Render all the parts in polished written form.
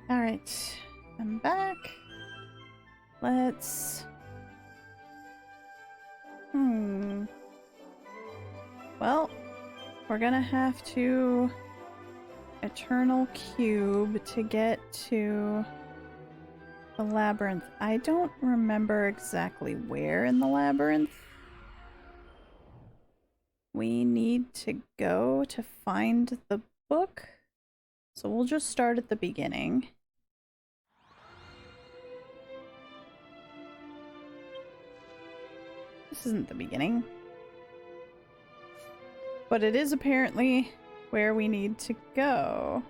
Alright, I'm back. Let's... Well, we're gonna have to... Eternal Cube to get to the labyrinth. I don't remember exactly where in the labyrinth we need to go to find the book. So we'll just start at the beginning. This isn't the beginning. But it is apparently where we need to go.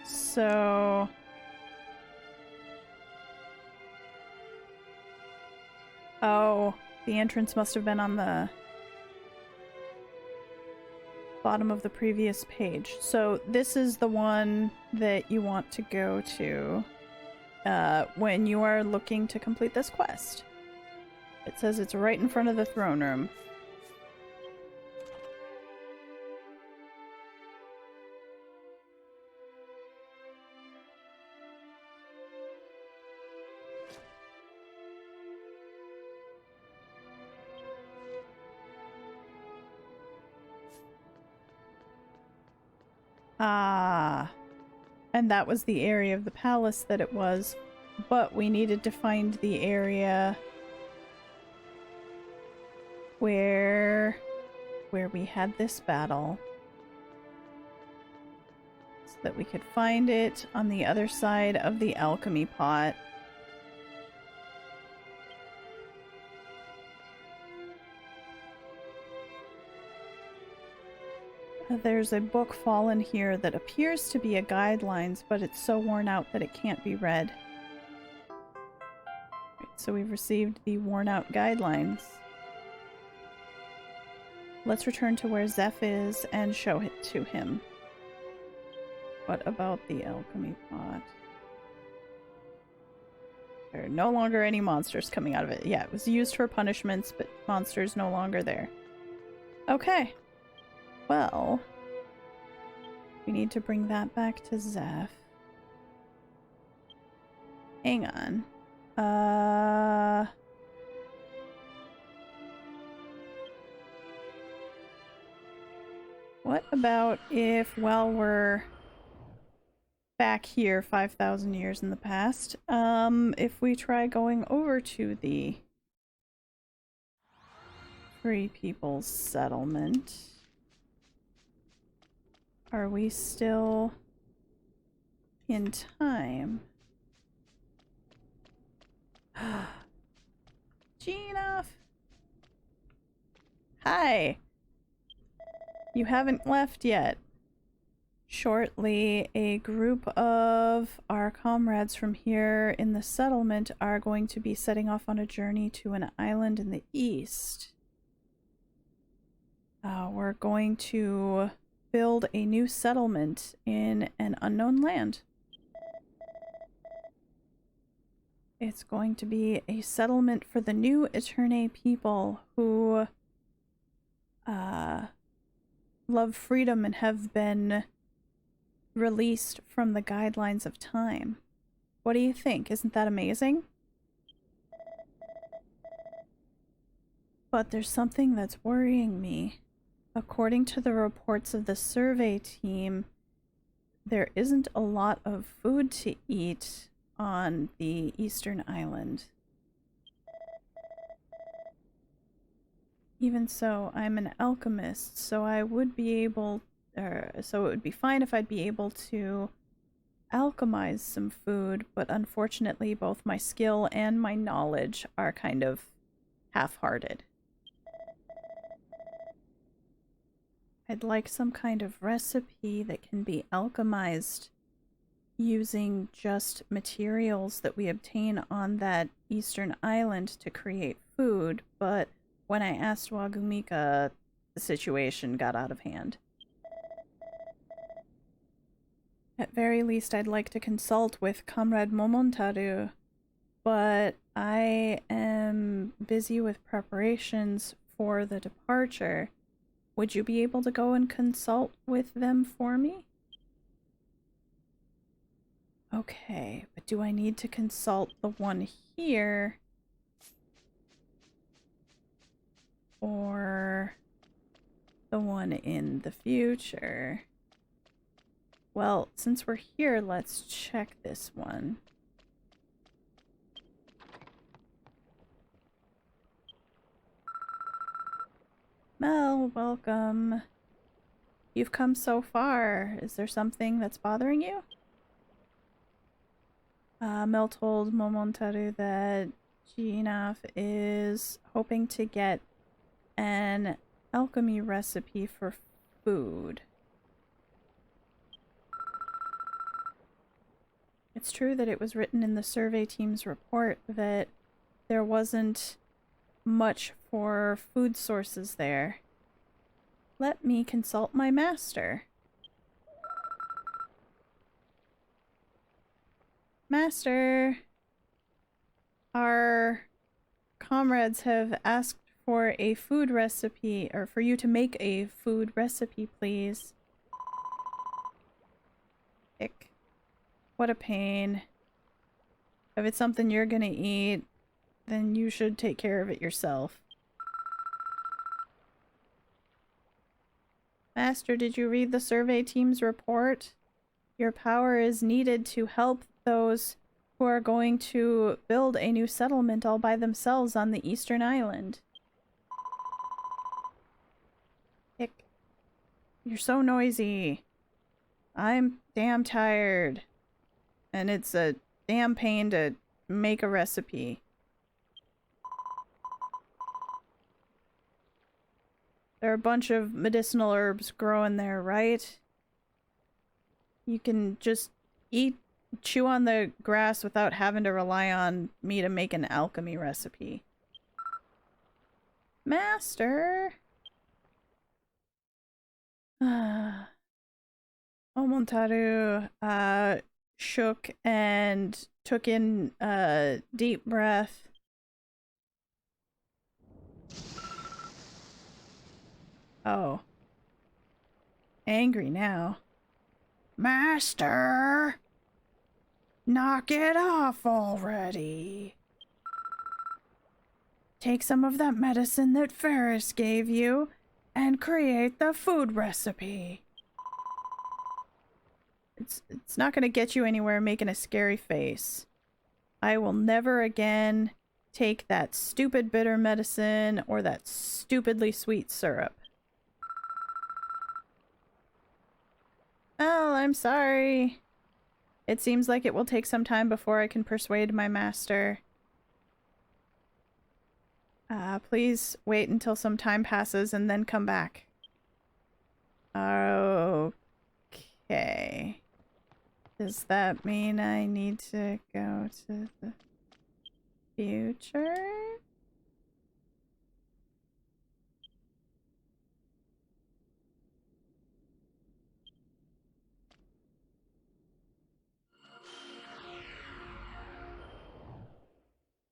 So... Oh, the entrance must have been on the bottom of the previous page. So this is the one that you want to go to when you are looking to complete this quest. It says it's right in front of the throne room. Ah, and that was the area of the palace that it was, but we needed to find the area where we had this battle so that we could find it on the other side of the alchemy pot. There's a book fallen here that appears to be a guidelines, but it's so worn out that it can't be read. Right, so we've received the worn out guidelines. Let's return to where Zeph is and show it to him. What about the alchemy pot? There are no longer any monsters coming out of it. Yeah, it was used for punishments, but monsters no longer there. Okay. Well, we need to bring that back to Zeph. Hang on. What about if, while we're back here 5,000 years in the past, if we try going over to the Free People's Settlement? Are we still in time? Gina! Hi! You haven't left yet. Shortly, a group of our comrades from here in the settlement are going to be setting off on a journey to an island in the east. We're going to build a new settlement in an unknown land. It's going to be a settlement for the new Eterne people who love freedom and have been released from the guidelines of time. What do you think? Isn't that amazing? But there's something that's worrying me. According to the reports of the survey team, there isn't a lot of food to eat on the eastern island. Even so, I'm an alchemist, so I would be able, so it would be fine if I'd be able to alchemize some food, but unfortunately both my skill and my knowledge are kind of half-hearted. I'd like some kind of recipe that can be alchemized using just materials that we obtain on that eastern island to create food, but when I asked Wagumika, the situation got out of hand. At very least, I'd like to consult with Comrade Momontaru, but I am busy with preparations for the departure. Would you be able to go and consult with them for me? Okay, but do I need to consult the one here? Or the one in the future? Well, since we're here, let's check this one. Mel, welcome. You've come so far. Is there something that's bothering you? Mel told Momontaru that Jinaf is hoping to get an alchemy recipe for food. It's true that it was written in the survey team's report that there wasn't much for food sources there. Let me consult my master. Master, our comrades have asked for a food recipe, or for you to make a food recipe, please. Ick. What a pain. If it's something you're gonna eat, then you should take care of it yourself. Master, did you read the survey team's report? Your power is needed to help those who are going to build a new settlement all by themselves on the Eastern Island. Ick. You're so noisy. I'm damn tired. And it's a damn pain to make a recipe. There are a bunch of medicinal herbs growing there, right? You can just chew on the grass without having to rely on me to make an alchemy recipe. Master! Omontaru, shook and took in a deep breath. Oh. Angry now. Master! Knock it off already. Take some of that medicine that Ferris gave you and create the food recipe. It's not gonna get you anywhere making a scary face. I will never again take that stupid bitter medicine or that stupidly sweet syrup. Oh, I'm sorry. It seems like it will take some time before I can persuade my master. Please wait until some time passes and then come back. Okay. Does that mean I need to go to the future?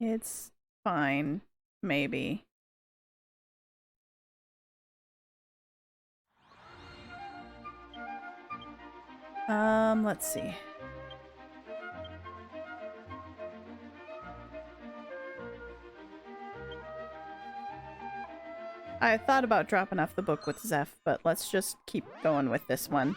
It's fine. Maybe. Let's see. I thought about dropping off the book with Zeph, but let's just keep going with this one.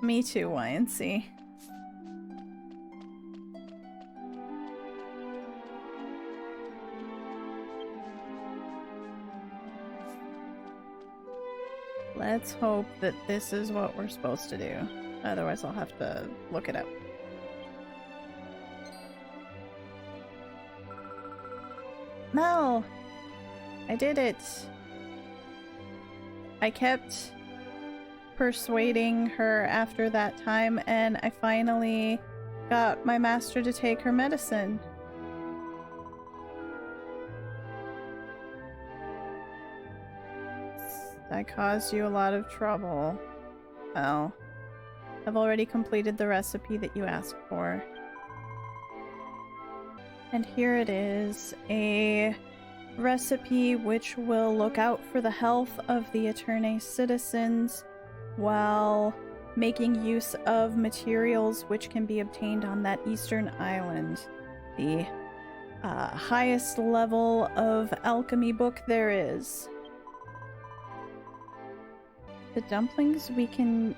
Me too, YNC. Let's hope that this is what we're supposed to do. Otherwise I'll have to look it up. Mel! I did it! I kept persuading her after that time, and I finally got my master to take her medicine. I caused you a lot of trouble. Well, I've already completed the recipe that you asked for. And here it is, a recipe which will look out for the health of the Eterne citizens while making use of materials which can be obtained on that eastern island. The highest level of alchemy book there is. The dumplings we can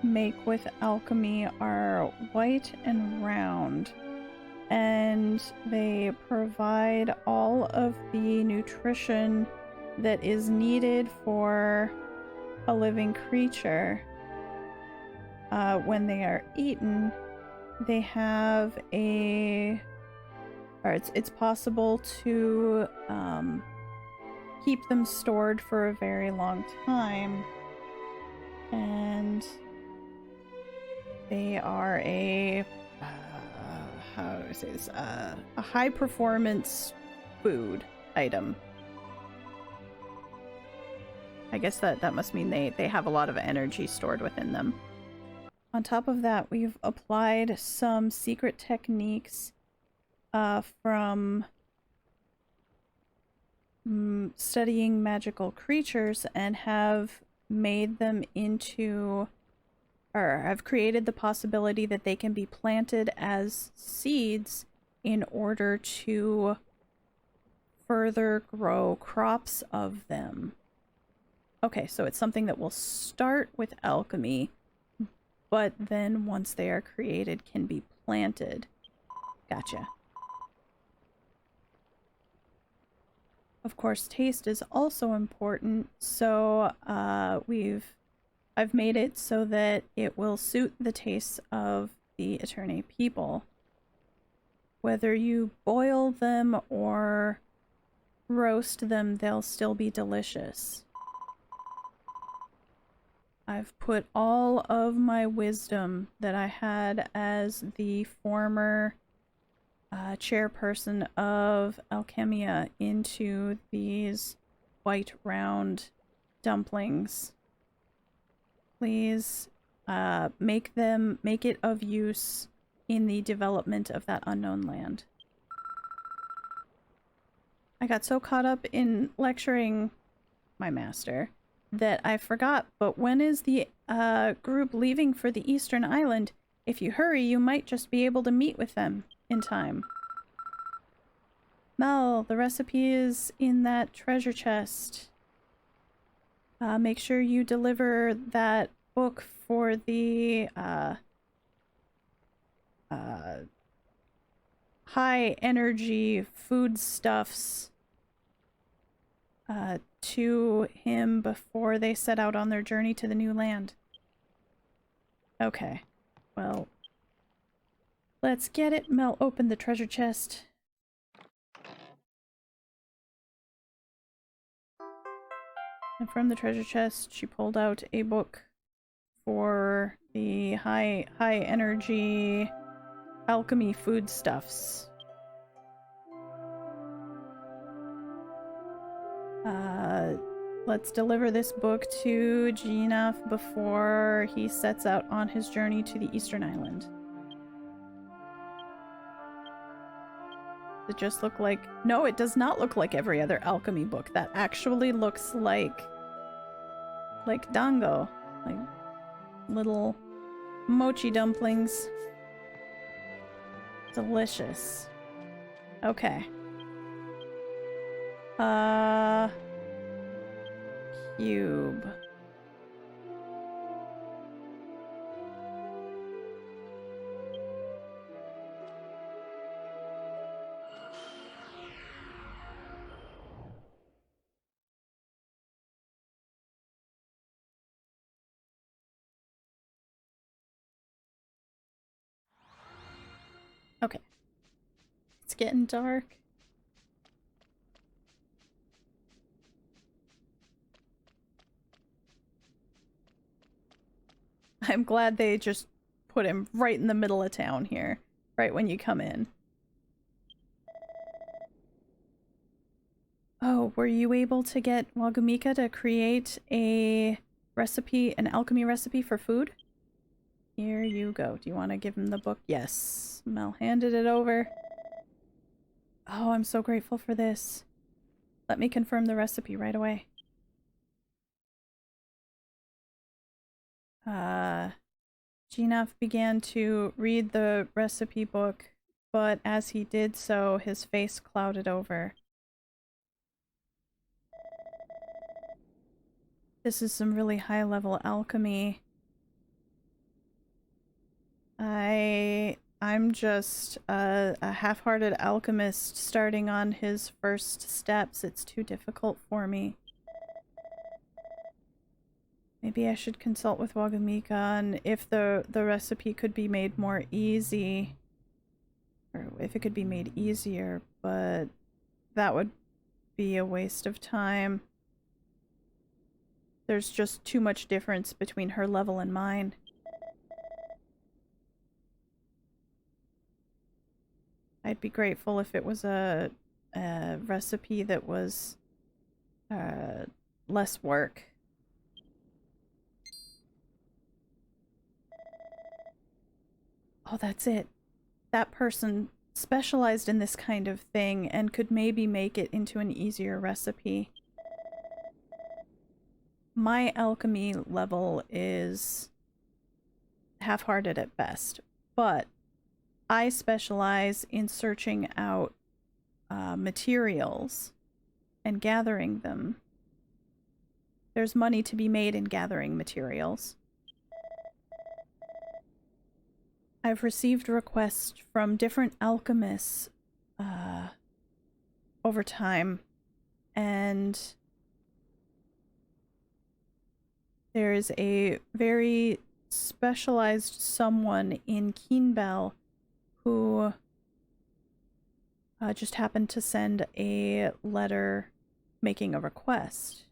make with alchemy are white and round, and they provide all of the nutrition that is needed for a living creature. When they are eaten, they have a... or it's possible to keep them stored for a very long time. And they are a... how do I say this? A high performance food item. I guess that must mean they have a lot of energy stored within them. On top of that, we've applied some secret techniques from studying magical creatures and have made them into, or have created the possibility that they can be planted as seeds in order to further grow crops of them. Okay, so it's something that will start with alchemy, but then once they are created can be planted. Gotcha. Of course, taste is also important, so I've made it so that it will suit the tastes of the Eterne people. Whether you boil them or roast them, they'll still be delicious. I've put all of my wisdom that I had as the former chairperson of Alchemia into these white round dumplings. Please make it of use in the development of that unknown land. I got so caught up in lecturing my master that I forgot, but when is the group leaving for the Eastern Island? If you hurry, you might just be able to meet with them in time. Mel, the recipe is in that treasure chest. Make sure you deliver that book for the high energy foodstuffs to him before they set out on their journey to the new land. Okay, well, let's get it. Mel opened the treasure chest. And from the treasure chest, she pulled out a book for the high energy alchemy foodstuffs. Let's deliver this book to Ginaf before he sets out on his journey to the Eastern Island. Does it just look like... No, it does not look like every other alchemy book. That actually looks like dango. Like little mochi dumplings. Delicious. Okay. Cube. Okay. It's getting dark. I'm glad they just put him right in the middle of town here, right when you come in. Oh, were you able to get Wagumika to create a recipe, an alchemy recipe for food? Here you go. Do you want to give him the book? Yes. Mel handed it over. Oh, I'm so grateful for this. Let me confirm the recipe right away. Ginaf began to read the recipe book, but as he did so, his face clouded over. This is some really high-level alchemy. I'm just a half-hearted alchemist starting on his first steps. It's too difficult for me. Maybe I should consult with Wagumika on if the recipe could be made more easy. Or if it could be made easier, but that would be a waste of time. There's just too much difference between her level and mine. I'd be grateful if it was a recipe that was less work. Oh, that's it. That person specialized in this kind of thing and could maybe make it into an easier recipe. My alchemy level is half-hearted at best, but I specialize in searching out materials and gathering them. There's money to be made in gathering materials. I've received requests from different alchemists over time, and there's a very specialized someone in Keenbell who just happened to send a letter making a request.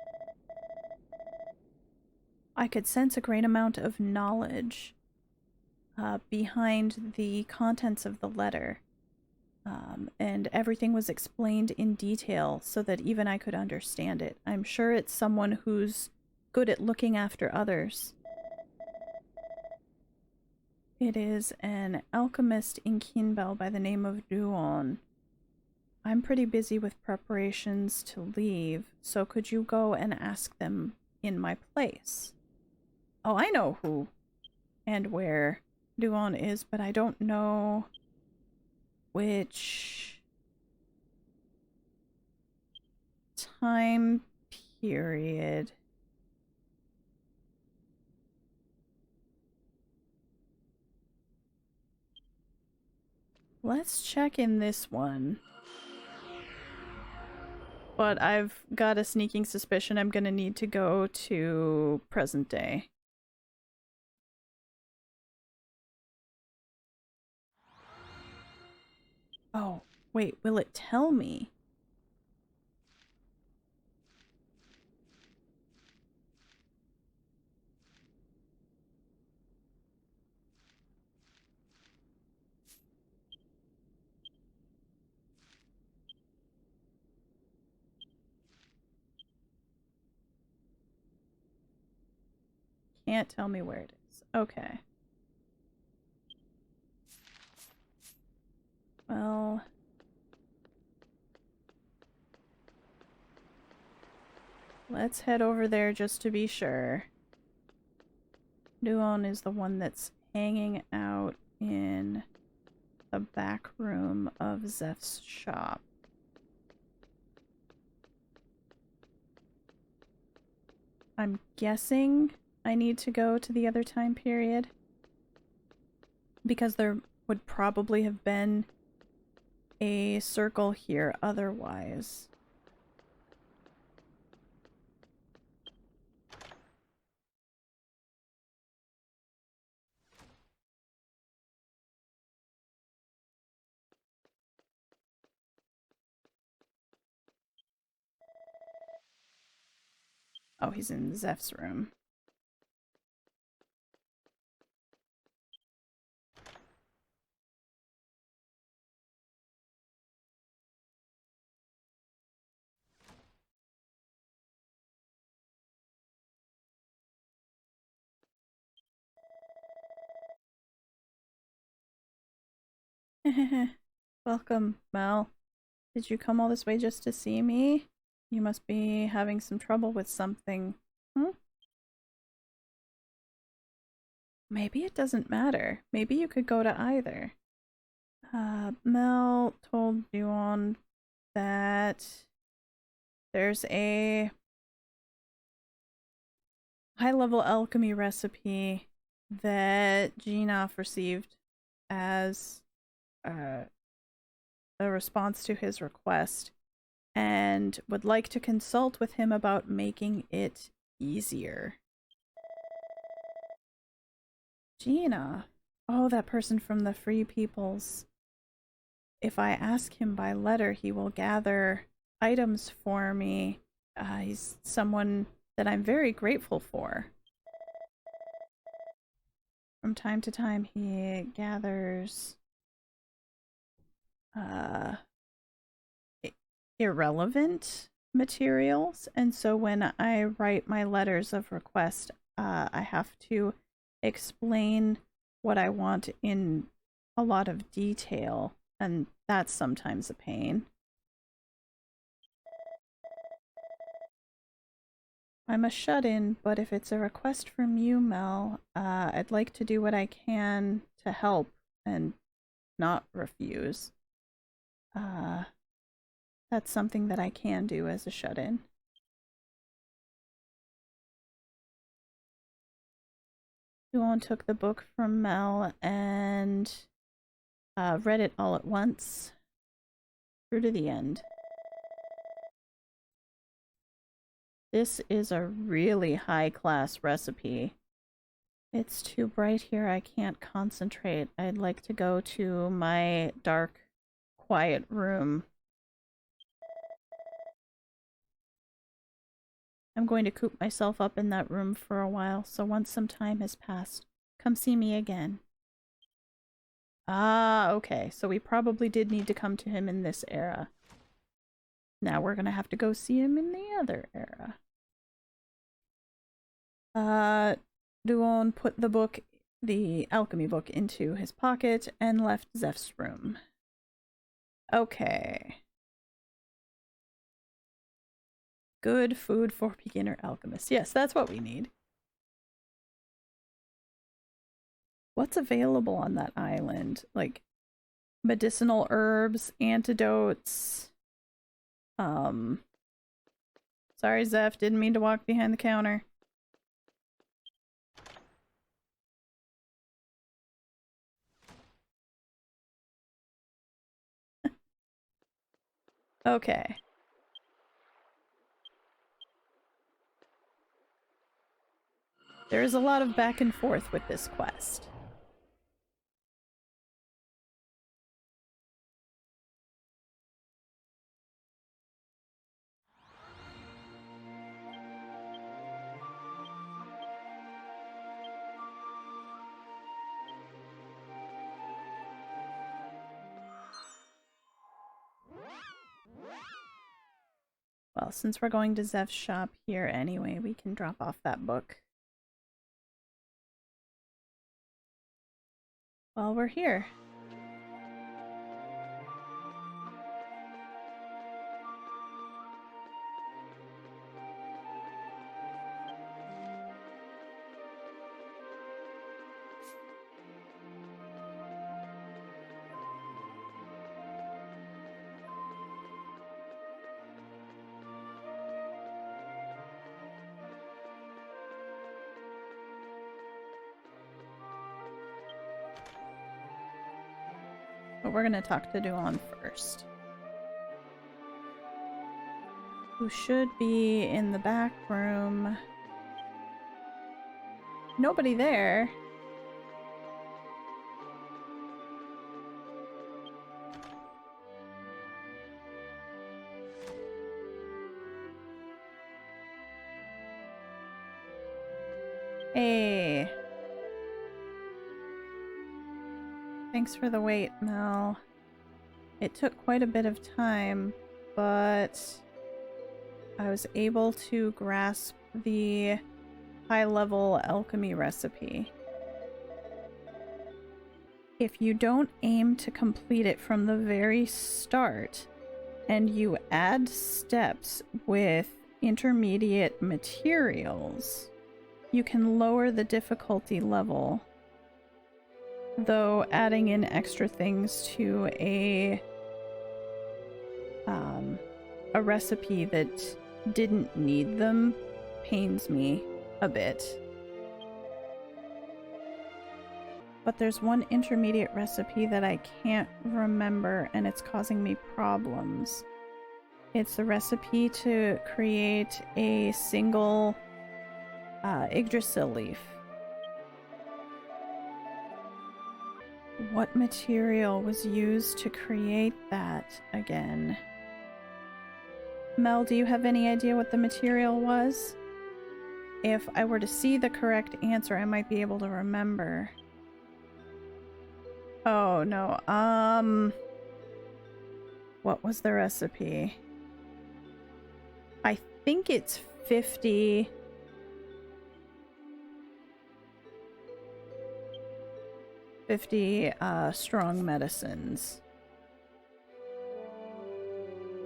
I could sense a great amount of knowledge behind the contents of the letter, and everything was explained in detail so that even I could understand it. I'm sure it's someone who's good at looking after others. It is an alchemist in Keenbell by the name of Duon. I'm pretty busy with preparations to leave, so could you go and ask them in my place? Oh, I know who and where Duon is, but I don't know which time period. Let's check in this one. But I've got a sneaking suspicion I'm gonna need to go to present day. Oh, wait, will it tell me? Can't tell me where it is. Okay. Well, let's head over there just to be sure. Duon is the one that's hanging out in the back room of Zeph's shop. I'm guessing I need to go to the other time period, because there would probably have been a circle here otherwise. Oh, he's in Zeph's room. Welcome, Mel. Did you come all this way just to see me? You must be having some trouble with something. Hmm? Maybe it doesn't matter. Maybe you could go to either. Mel told Duon that there's a high-level alchemy recipe that Gina received as a response to his request and would like to consult with him about making it easier. Gina. Oh, that person from the Free Peoples. If I ask him by letter, he will gather items for me. He's someone that I'm very grateful for. From time to time, he gathers irrelevant materials, and so when I write my letters of request, I have to explain what I want in a lot of detail, and that's sometimes a pain. I'm a shut-in, but if it's a request from you, Mel, I'd like to do what I can to help and not refuse. That's something that I can do as a shut-in. Duon took the book from Mel and read it all at once, through to the end. This is a really high-class recipe. It's too bright here, I can't concentrate. I'd like to go to my dark, quiet room. I'm going to coop myself up in that room for a while, so once some time has passed, come see me again. Ah, okay, so we probably did need to come to him in this era. Now we're gonna have to go see him in the other era. Duon put the book, the alchemy book, into his pocket and left Zeph's room. Okay. Good food for beginner alchemists. Yes, that's what we need. What's available on that island? Like medicinal herbs, antidotes. Sorry, Zeph, didn't mean to walk behind the counter. Okay. There is a lot of back and forth with this quest. Well, since we're going to Zeph's shop here anyway, we can drop off that book while we're here. But we're gonna talk to Duon first. Who should be in the back room. Nobody there. Hey. Thanks for the wait, Mel. It took quite a bit of time, but I was able to grasp the high-level alchemy recipe. if you don't aim to complete it from the very start and you add steps with intermediate materials, you can lower the difficulty level, though adding in extra things to a recipe that didn't need them pains me a bit. But there's one intermediate recipe that I can't remember, and it's causing me problems. It's the recipe to create a single Yggdrasil leaf. What material was used to create that again? Mel, do you have any idea what the material was? If I were to see the correct answer, I might be able to remember. Oh, no. What was the recipe? I think it's 50... strong medicines.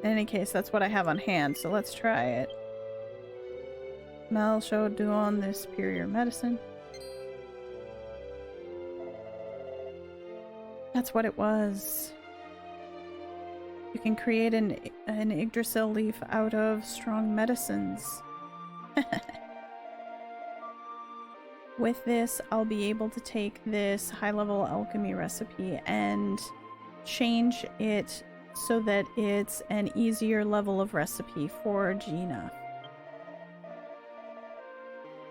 In any case, that's what I have on hand, so let's try it. Mel showed Duon the superior medicine. That's what it was. You can create an Yggdrasil leaf out of strong medicines. With this, I'll be able to take this high-level alchemy recipe and change it so that it's an easier level of recipe for Gina.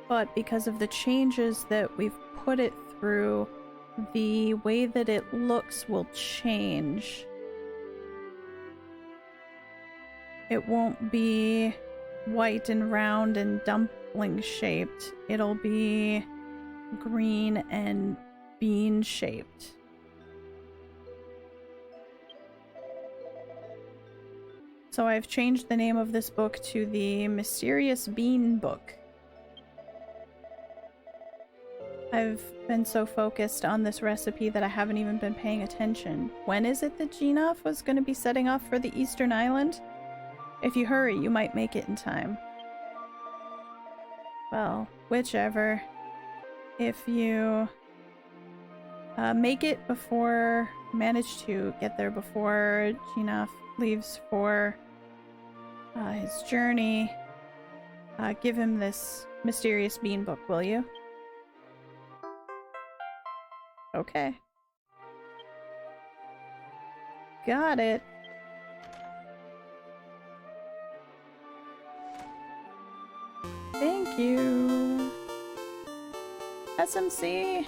But because of the changes that we've put it through, the way that it looks will change. It won't be white and round and dumpling shaped. It'll be green and bean shaped. So I've changed the name of this book to the Mysterious Bean Book. I've been so focused on this recipe that I haven't even been paying attention. When is it that Genov was going to be setting off for the Eastern Island? If you hurry, you might make it in time. Well, whichever. If you make it before, manage to get there before Genov leaves for his journey, give him this Mysterious Bean Book, will you? Okay. Got it. Thank you. SMC.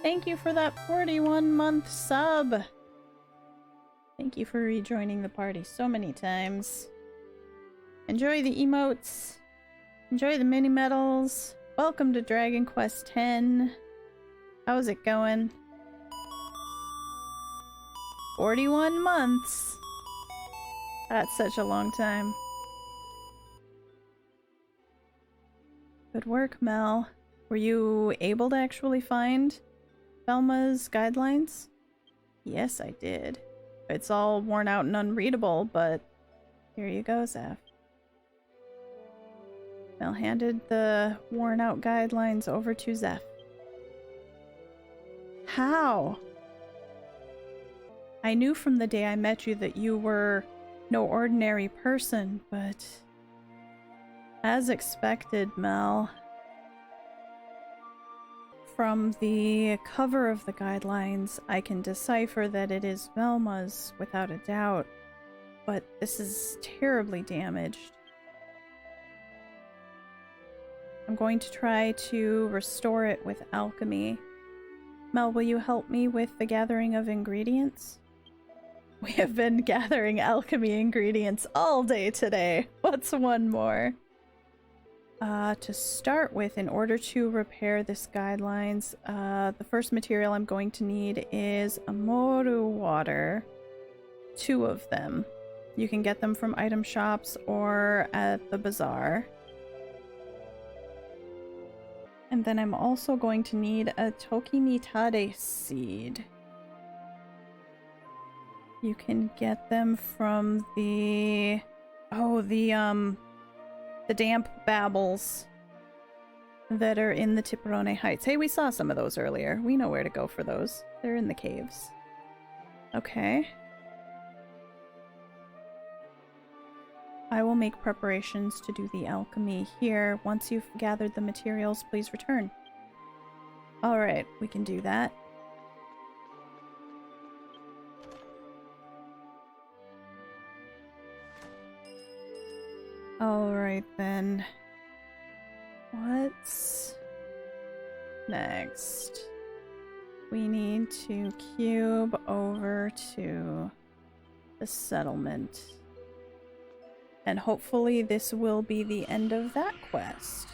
Thank you for that 41-month sub. Thank you for rejoining the party so many times. Enjoy the emotes. Enjoy the mini medals. Welcome to Dragon Quest X. How's it going? 41 months. That's such a long time. Good work, Mel. Were you able to actually find Velma's guidelines? Yes, I did. It's all worn out and unreadable, but here you go, Zeph. Mel handed the worn out guidelines over to Zeph. How? I knew from the day I met you that you were no ordinary person, but as expected, Mel. From the cover of the guidelines, I can decipher that it is Velma's without a doubt, but this is terribly damaged. I'm going to try to restore it with alchemy. Mel, will you help me with the gathering of ingredients? We have been gathering alchemy ingredients all day today. What's one more? To start with, in order to repair this guidelines, the first material I'm going to need is Amoru water. 2 of them. You can get them from item shops or at the bazaar. And then I'm also going to need a Tokimitade seed. You can get them from the... Oh, the damp babbles that are in the Tiperone Heights. Hey, we saw some of those earlier. We know where to go for those. They're in the caves. Okay. I will make preparations to do the alchemy here. Once you've gathered the materials, please return. Alright, we can do that. Alright then. What's next? We need to cube over to the settlement. And hopefully this will be the end of that quest.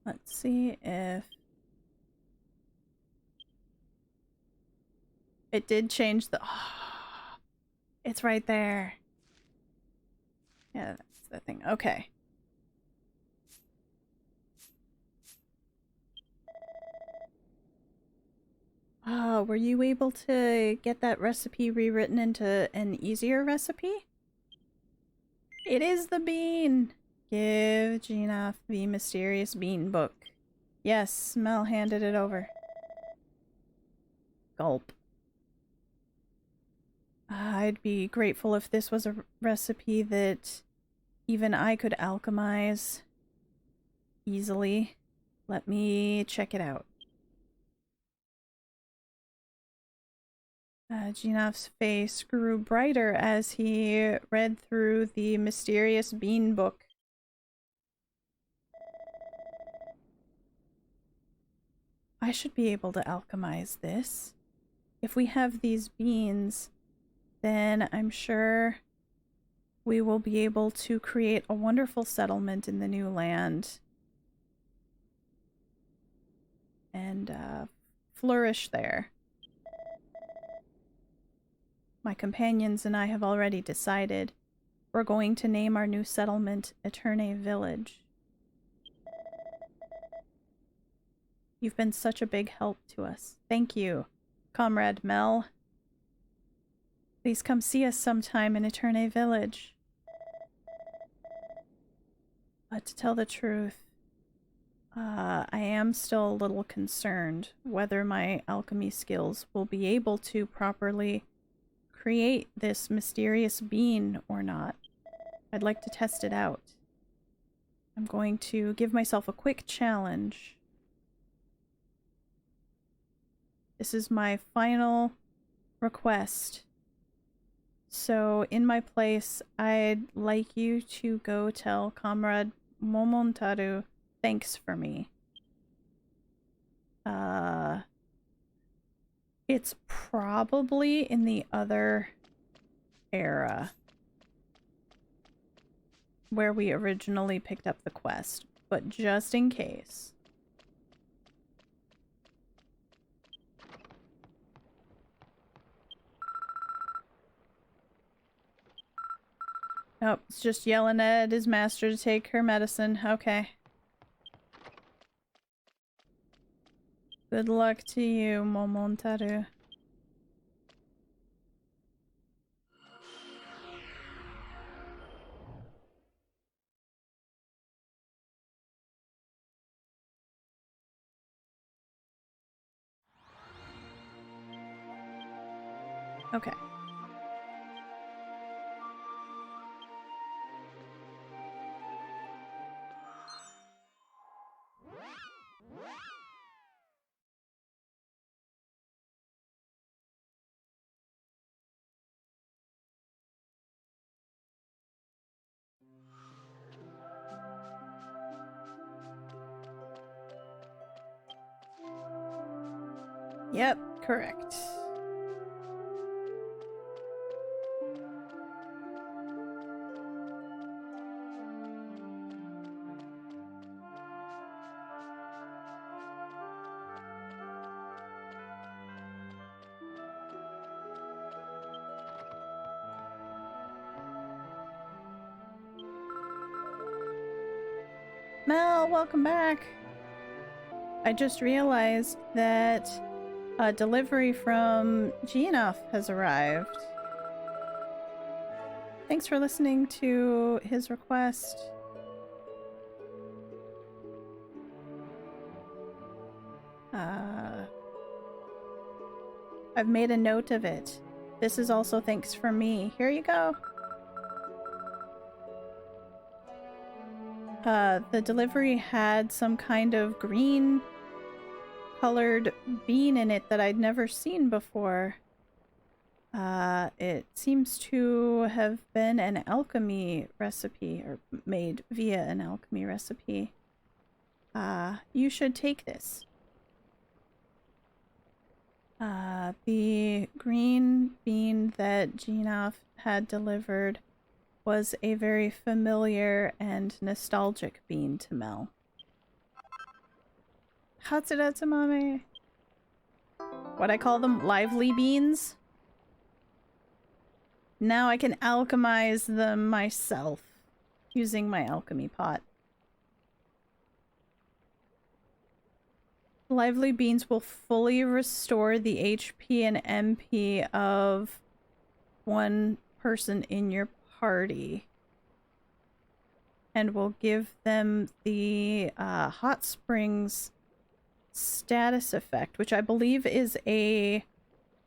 Let's see if... It did change the... Oh, it's right there. Yeah, that's the thing. Okay. Oh, were you able to get that recipe rewritten into an easier recipe? It is the bean! Give Gina the mysterious bean book. Yes, Mel handed it over. Gulp. I'd be grateful if this was a recipe that even I could alchemize easily. Let me check it out. Genof's face grew brighter as he read through the mysterious bean book. I should be able to alchemize this. If we have these beans, then I'm sure we will be able to create a wonderful settlement in the new land. And flourish there. My companions and I have already decided we're going to name our new settlement Eterne Village. You've been such a big help to us. Thank you, Comrade Mel. Please come see us sometime in Eterne Village. But to tell the truth, I am still a little concerned whether my alchemy skills will be able to properly create this mysterious bean or not. I'd like to test it out. I'm going to give myself a quick challenge. This is my final request. So in my place, I'd like you to go tell Comrade Momontaru thanks for me. It's probably in the other era where we originally picked up the quest, but just in case. Nope, it's just yelling at his master to take her medicine. Okay. Good luck to you, Momontaru. Okay. Yep, correct. Mel, welcome back. I just realized that a delivery from Gianoff has arrived. Thanks for listening to his request. I've made a note of it. This is also thanks for me. Here you go. The delivery had some kind of green colored bean in it that I'd never seen before. It seems to have been an alchemy recipe, or made via an alchemy recipe. You should take this. The green bean that Gianoff had delivered was a very familiar and nostalgic bean to Mel. Hatsudatsu-mame. What I call them? Lively beans? Now I can alchemize them myself using my alchemy pot. Lively beans will fully restore the HP and MP of one person in your party. And will give them the hot springs status effect, which I believe is a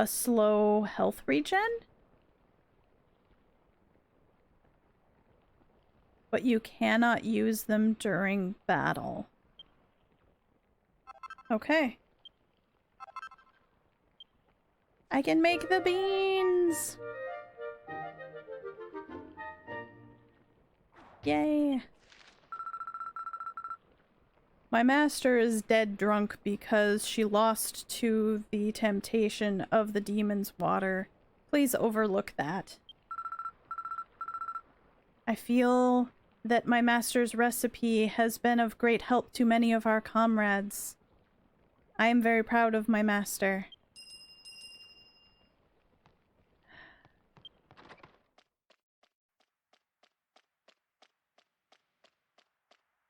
slow health regen. But you cannot use them during battle. Okay. I can make the beans! Yay! My master is dead drunk because she lost to the temptation of the demon's water. Please overlook that. I feel that my master's recipe has been of great help to many of our comrades. I am very proud of my master.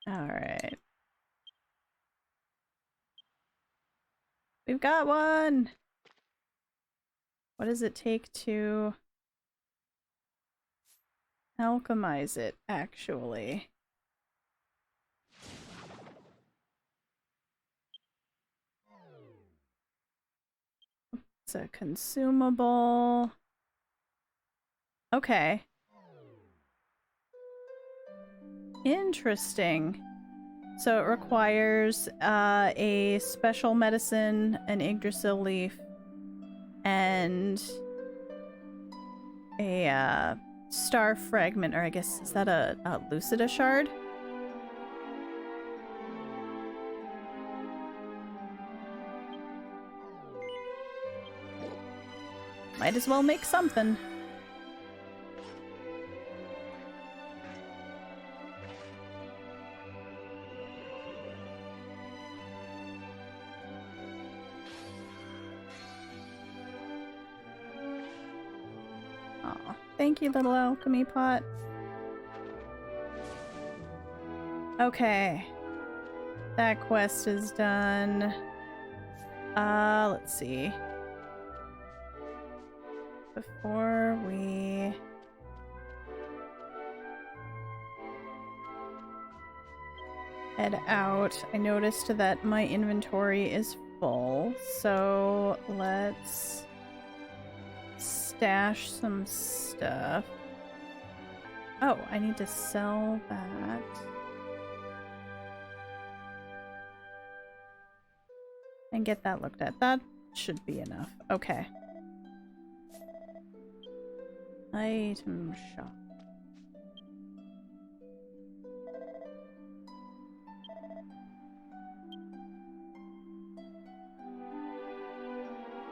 Alright. We've got one! What does it take to alchemize it, actually? It's a consumable. Okay. Interesting. So it requires a special medicine, an Yggdrasil leaf, and a star fragment, or I guess, is that a Lucida shard? Might as well make something. Aw, thank you, little alchemy pot. Okay. That quest is done. Let's see. Before we head out, I noticed that my inventory is full, so let's stash some stuff. Oh, I need to sell that. And get that looked at. That should be enough. Okay. Item shop.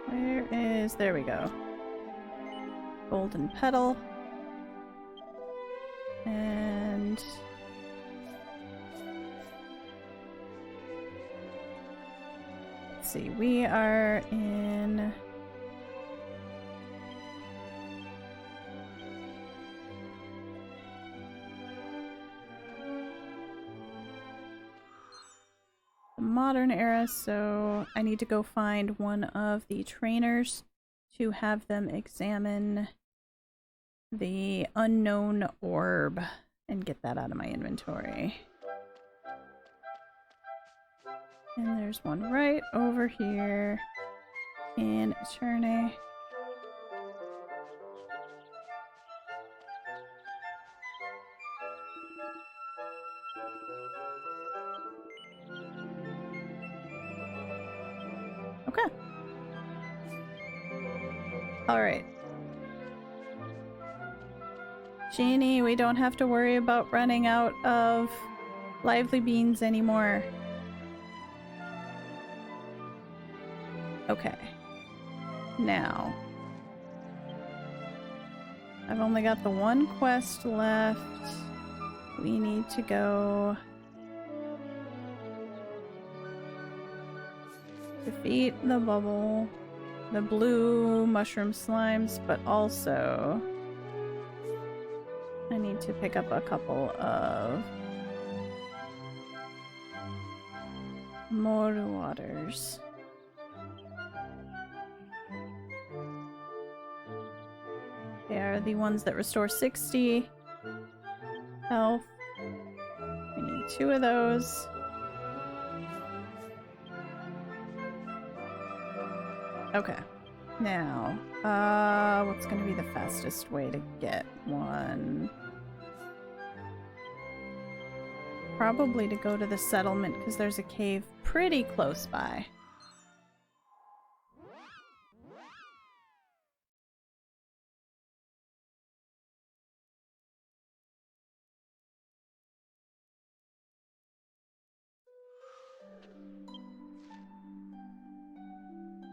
Where is... there we go. Golden petal. And... let's see, we are in... modern era, so I need to go find one of the trainers to have them examine the unknown orb and get that out of my inventory. And there's one right over here in Eterne. Okay. Alright. Genie, we don't have to worry about running out of lively beans anymore. Okay. Now. I've only got the one quest left. We need to go defeat the bubble, the blue mushroom slimes, but also I need to pick up a couple of more waters. They are the ones that restore 60 health. We need 2 of those. Okay. Now, what's gonna be the fastest way to get one? Probably to go to the settlement, because there's a cave pretty close by.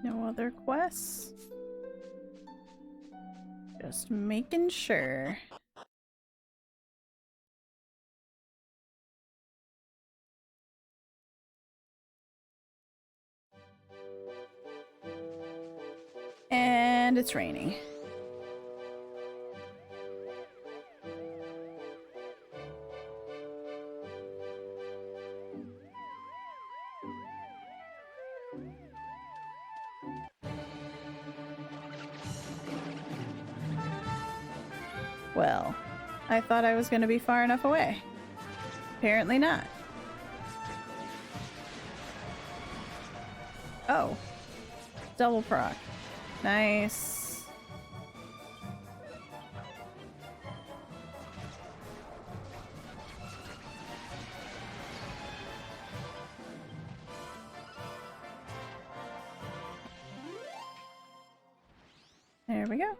No other quests? Just making sure. And it's raining. Well, I thought I was going to be far enough away. Apparently not. Oh. Double proc. Nice. There we go.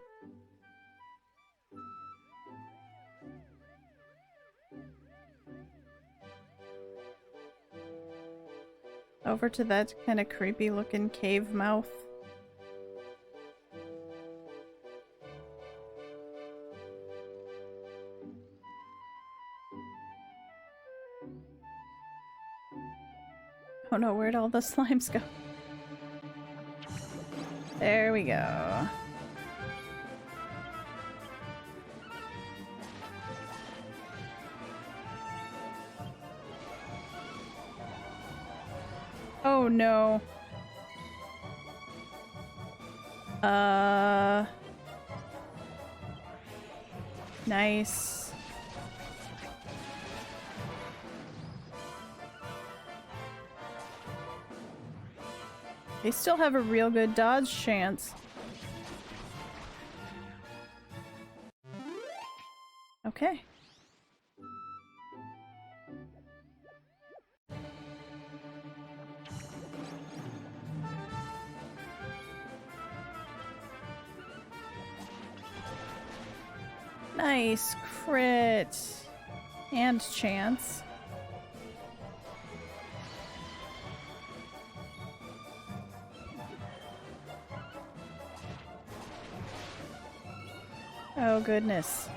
Over to that kind of creepy looking cave mouth. Oh no, where'd all the slimes go? There we go. Oh no. Nice. They still have a real good dodge chance. Okay. Nice crit and chance. Oh goodness.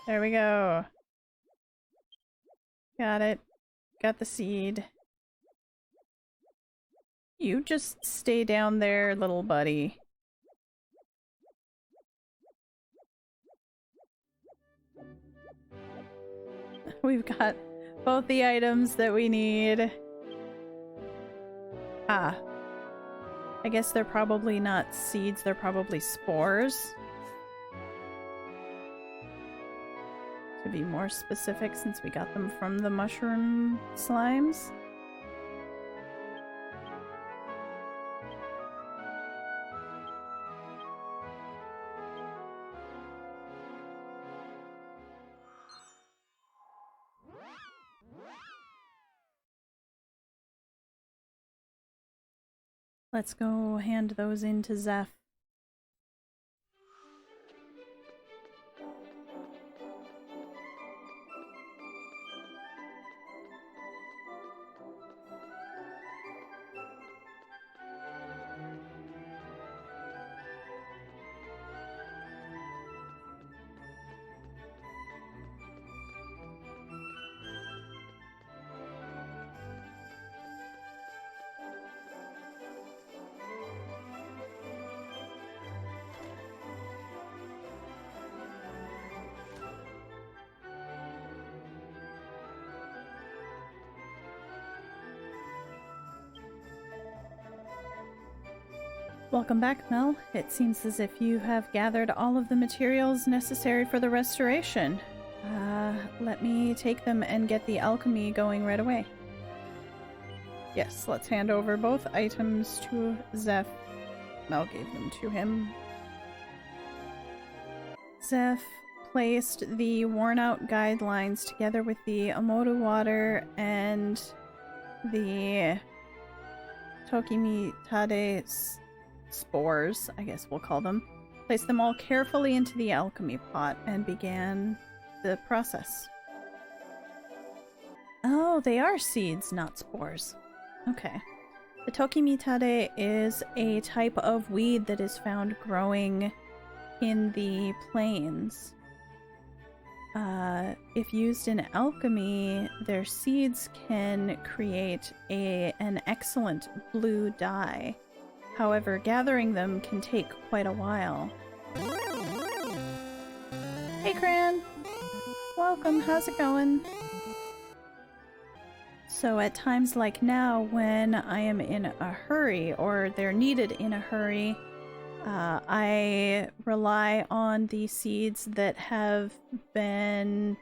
There we go. Got it. Got the seed. You just stay down there, little buddy. We've got both the items that we need. Ah. I guess they're probably not seeds, they're probably spores. To be more specific, since we got them from the mushroom slimes. Let's go hand those in to Zeph. Welcome back, Mel. It seems as if you have gathered all of the materials necessary for the restoration. Let me take them and get the alchemy going right away. Yes, let's hand over both items to Zeph. Mel gave them to him. Zeph placed the worn-out guidelines together with the Amodu water and the Tokimitade spores, I guess we'll call them. Placed them all carefully into the alchemy pot and began the process. Oh, they are seeds, not spores. Okay. The Tokimitade is a type of weed that is found growing in the plains. If used in alchemy, their seeds can create an excellent blue dye. However, gathering them can take quite a while. Hey, Cran! Welcome, how's it going? So at times like now, when I am in a hurry, or they're needed in a hurry, I rely on the seeds that have been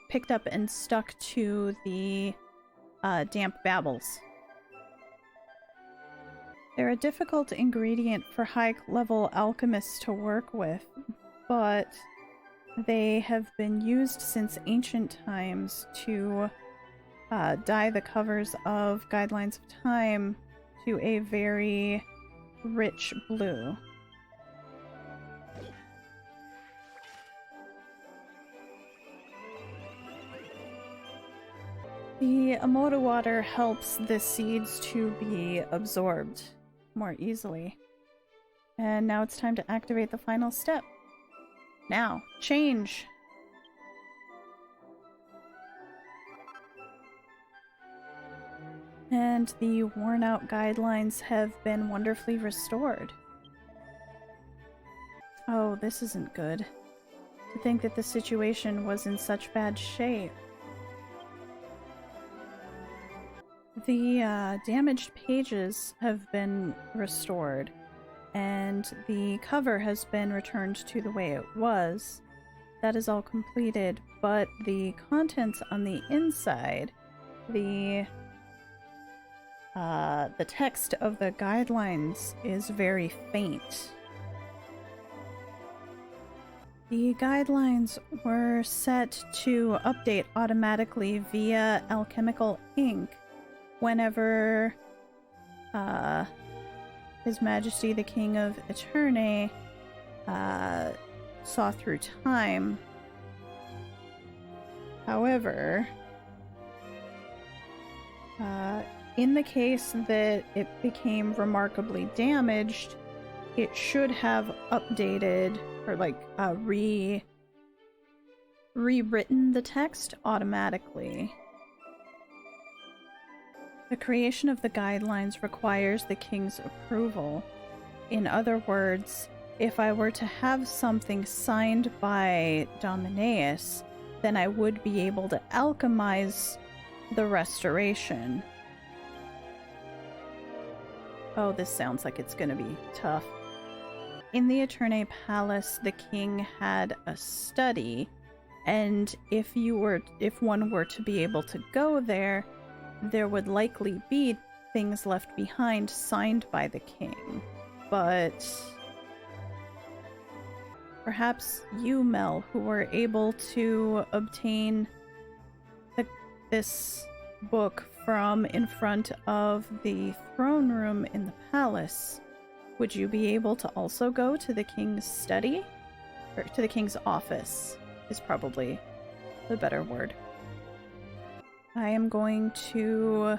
picked up and stuck to the damp babbles. They're a difficult ingredient for high-level alchemists to work with, but they have been used since ancient times to dye the covers of Guidelines of Time to a very rich blue. The Amoda water helps the seeds to be absorbed more easily. And now it's time to activate the final step. Now, change! And the worn-out guidelines have been wonderfully restored. Oh, this isn't good. To think that the situation was in such bad shape. The damaged pages have been restored, and the cover has been returned to the way it was. That is all completed, but the contents on the inside, the text of the guidelines is very faint. The guidelines were set to update automatically via alchemical ink whenever His Majesty the King of Eterne saw through time. However, in the case that it became remarkably damaged, it should have updated or rewritten the text automatically. The creation of the guidelines requires the king's approval. In other words, if I were to have something signed by Dominaeus, then I would be able to alchemize the restoration. Oh, this sounds like it's gonna be tough. In the Eterne Palace, the king had a study, and if one were to be able to go there, there would likely be things left behind signed by the king. But perhaps you, Mel, who were able to obtain this book from in front of the throne room in the palace, would you be able to also go to the king's study? Or to the king's office is probably the better word. I am going to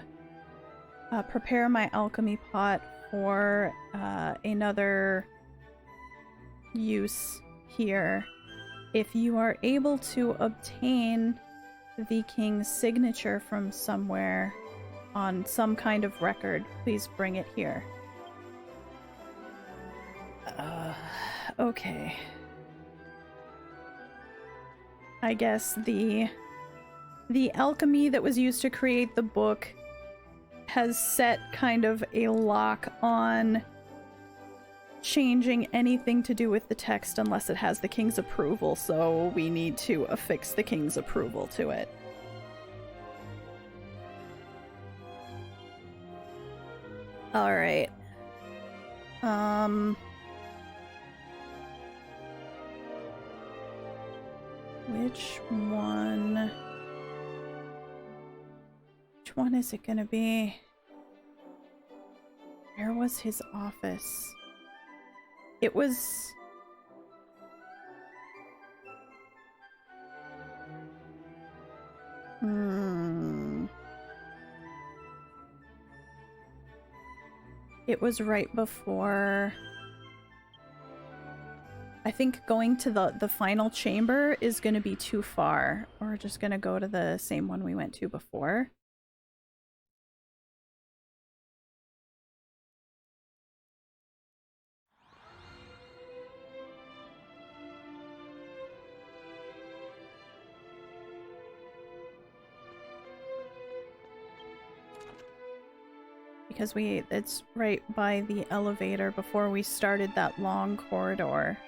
prepare my alchemy pot for another use here. If you are able to obtain the king's signature from somewhere on some kind of record, please bring it here. Okay. I guess the alchemy that was used to create the book has set kind of a lock on changing anything to do with the text unless it has the king's approval, so we need to affix the king's approval to it. Alright. Which one? Which one is it gonna be? Where was his office? It was... It was right before... I think going to the final chamber is going to be too far. We're just going to go to the same one we went to before. Because it's right by the elevator before we started that long corridor.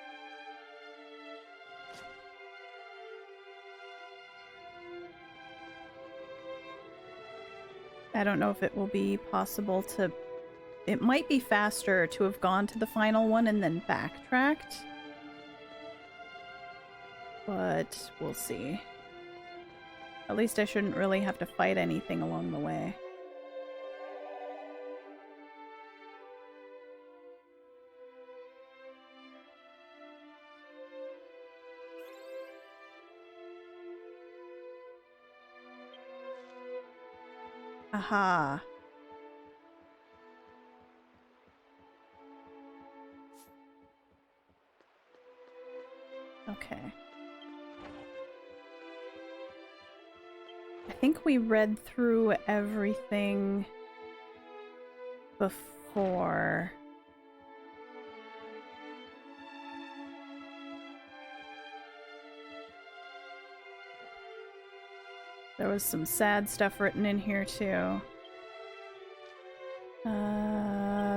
I don't know if it will be possible to... It might be faster to have gone to the final one and then backtracked. But we'll see. At least I shouldn't really have to fight anything along the way. Aha. Okay. I think we read through everything before. There was some sad stuff written in here too.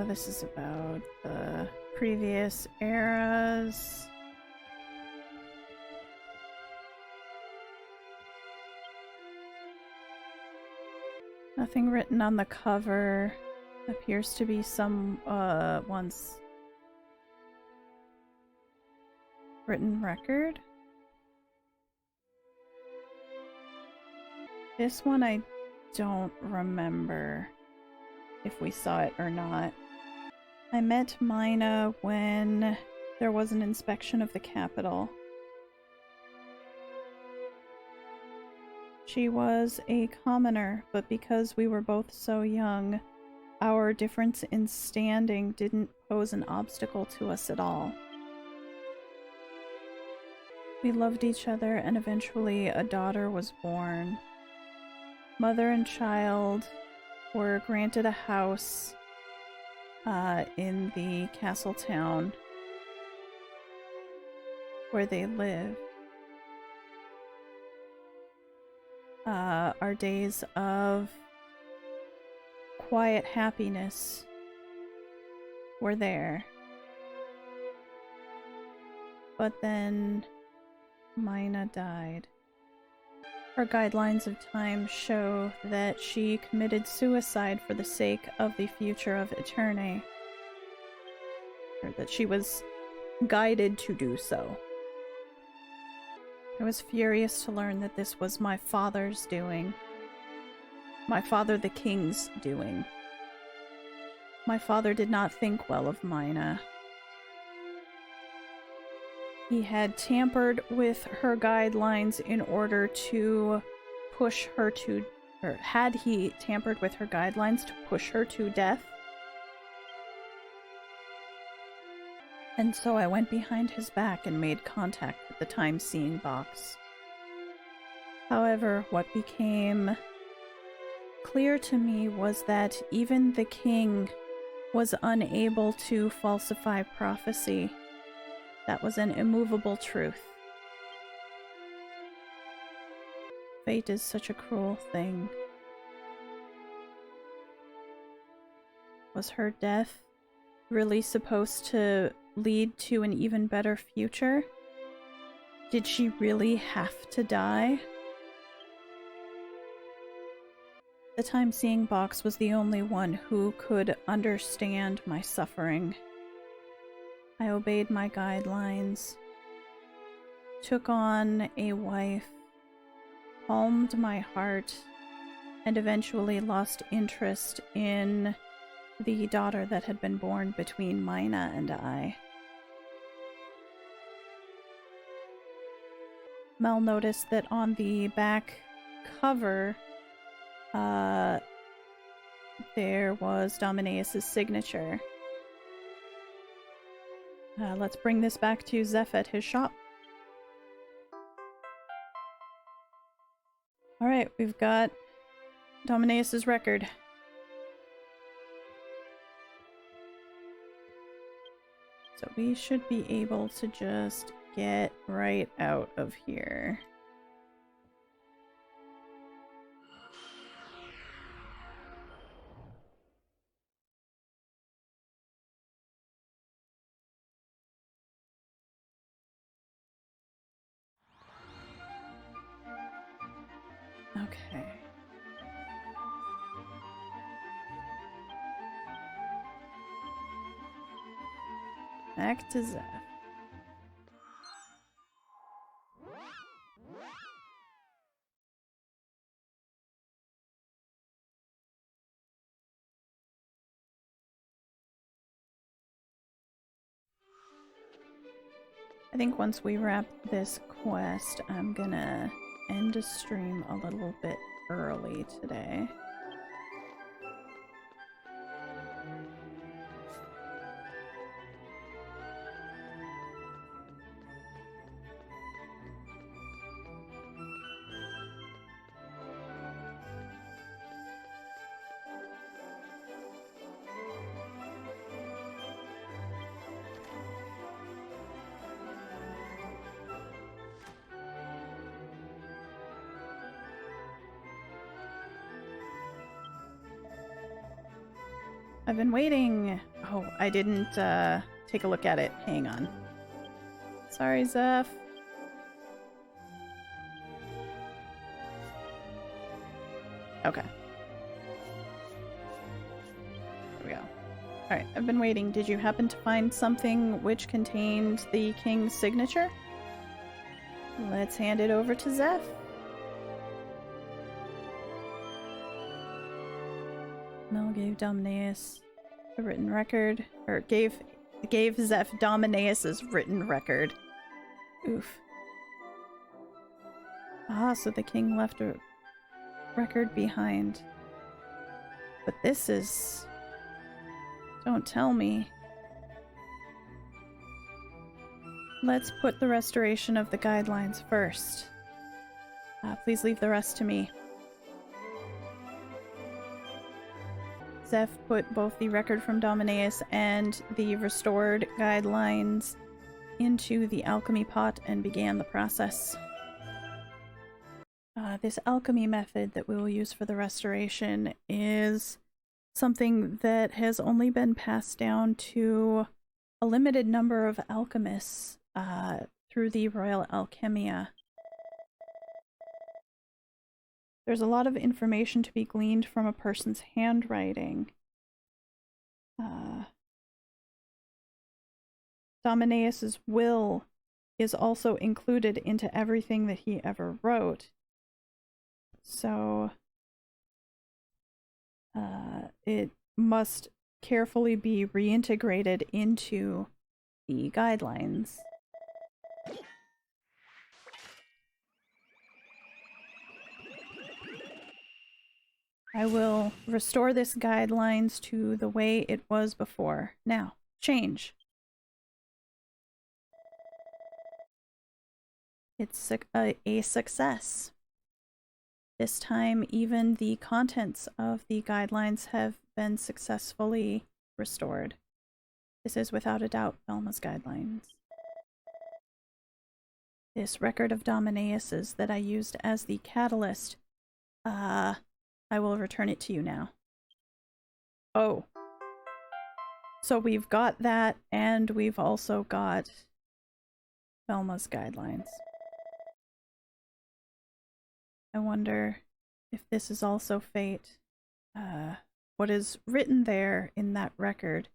This is about the previous eras. Nothing written on the cover. Appears to be some once written record. This one I don't remember if we saw it or not. I met Mina when there was an inspection of the capital. She was a commoner, but because we were both so young, our difference in standing didn't pose an obstacle to us at all. We loved each other, and eventually a daughter was born. Mother and child were granted a house in the castle town where they live. our days of quiet happiness were there. But then Mina died. Her guidelines of time show that she committed suicide for the sake of the future of Eterne. Or that she was guided to do so. I was furious to learn that this was my father's doing. My father the king's doing. My father did not think well of Mina. He had tampered with her guidelines in order to push her to... Or had he tampered with her guidelines to push her to death? And so I went behind his back and made contact with the time-seeing box. However, what became clear to me was that even the king was unable to falsify prophecy. That was an immovable truth. Fate is such a cruel thing. Was her death really supposed to lead to an even better future? Did she really have to die? The time-seeing box was the only one who could understand my suffering. I obeyed my guidelines, took on a wife, calmed my heart, and eventually lost interest in the daughter that had been born between Mina and I. Mel noticed that on the back cover, there was Domineus' signature. Let's bring this back to Zeph at his shop. Alright, we've got Domineus' record. So we should be able to just get right out of here. Okay. Back to Zeph. I think once we wrap this quest, I'm gonna end the stream a little bit early today. I've been waiting. Oh, I didn't take a look at it. Hang on. Sorry, Zeph. Okay. There we go. Alright, I've been waiting. Did you happen to find something which contained the king's signature? Let's hand it over to Zeph. Mel gave Domineus a written record, or gave Zeph Domineus' written record. Oof. Ah, so the king left a record behind. But this is... Don't tell me. Let's put the restoration of the guidelines first. Please leave the rest to me. Zeph put both the record from Domineus and the restored guidelines into the alchemy pot and began the process. this alchemy method that we will use for the restoration is something that has only been passed down to a limited number of alchemists through the Royal Alchemia. There's a lot of information to be gleaned from a person's handwriting. Domineus's will is also included into everything that he ever wrote. So it must carefully be reintegrated into the guidelines. I will restore this guidelines to the way it was before. Now, change. It's a success. This time, even the contents of the guidelines have been successfully restored. This is without a doubt Velma's guidelines. This record of Domineus's that I used as the catalyst, I will return it to you now. Oh. So we've got that, and we've also got Velma's guidelines. I wonder if this is also fate. What is written there in that record